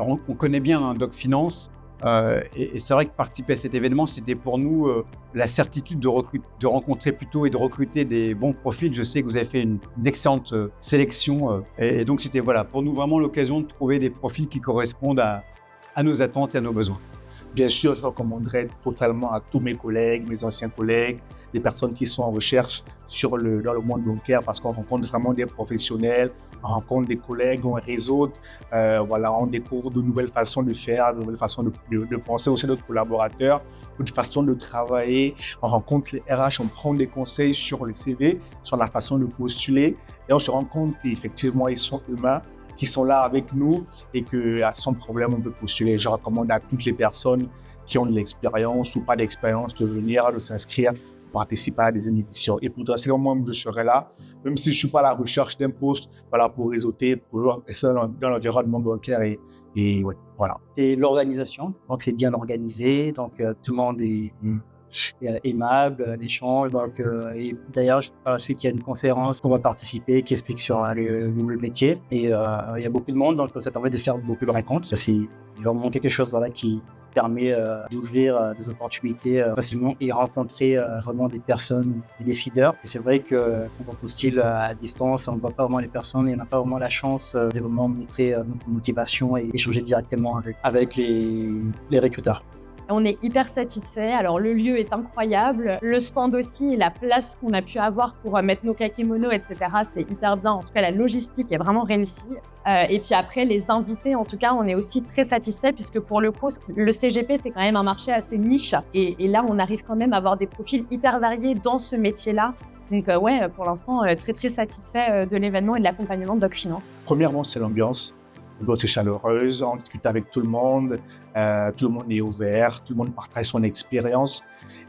Alors on connaît bien Doc Finance et c'est vrai que participer à cet événement, c'était pour nous la certitude de rencontrer plutôt et de recruter des bons profils. Je sais que vous avez fait une excellente sélection et donc c'était voilà, pour nous vraiment l'occasion de trouver des profils qui correspondent à nos attentes et à nos besoins. Bien sûr, je recommanderais totalement à tous mes collègues, mes anciens collègues, les personnes qui sont en recherche dans le monde bancaire parce qu'on rencontre vraiment des professionnels, on rencontre des collègues, on réseaute, on découvre de nouvelles façons de faire, de nouvelles façons de penser aussi notre collaborateurs, de façon de travailler. On rencontre les RH, on prend des conseils sur le CV, sur la façon de postuler et on se rend compte qu'effectivement, ils sont humains, qui sont là avec nous et qu'à son problème, on peut postuler. Je recommande à toutes les personnes qui ont de l'expérience ou pas d'expérience de venir, de s'inscrire, participer à des émissions. Et potentiellement, moi, je serai là, même si je ne suis pas à la recherche d'un poste, voilà, pour réseauter, pour rester dans l'environnement bancaire et ouais, voilà. C'est l'organisation, donc c'est bien organisé, donc tout le monde est aimable, l'échange. Donc, et d'ailleurs, par la suite, il y a une conférence qu'on va participer qui explique sur le métier. Et il y a beaucoup de monde, donc ça permet de faire beaucoup de rencontres. C'est vraiment quelque chose voilà, qui permet d'ouvrir des opportunités facilement et rencontrer vraiment des personnes, des décideurs. Et c'est vrai que quand on postule à distance, on ne voit pas vraiment les personnes et on n'a pas vraiment la chance de vraiment montrer notre motivation et échanger directement avec les recruteurs. On est hyper satisfait. Alors, le lieu est incroyable. Le stand aussi, la place qu'on a pu avoir pour mettre nos kakémonos, etc., c'est hyper bien. En tout cas, la logistique est vraiment réussie. Et puis après, les invités, en tout cas, on est aussi très satisfait puisque pour le coup, le CGP, c'est quand même un marché assez niche. Et là, on arrive quand même à avoir des profils hyper variés dans ce métier-là. Donc ouais, pour l'instant, très, très satisfait de l'événement et de l'accompagnement de Doc Finance. Premièrement, c'est l'ambiance. L'ambiance est chaleureuse, on discute avec tout le monde est ouvert, tout le monde partage son expérience.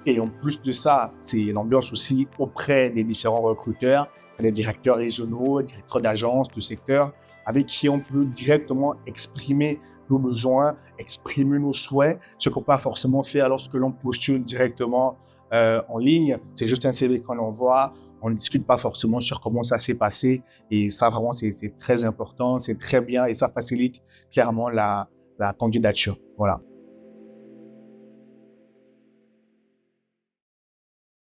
Et en plus de ça, c'est l'ambiance aussi auprès des différents recruteurs, les directeurs régionaux, les directeurs d'agences, de secteur, avec qui on peut directement exprimer nos besoins, exprimer nos souhaits, ce qu'on peut pas forcément faire lorsque l'on postule directement en ligne. C'est juste un CV qu'on envoie. On ne discute pas forcément sur comment ça s'est passé et ça vraiment c'est très important, c'est très bien et ça facilite clairement la candidature. Voilà.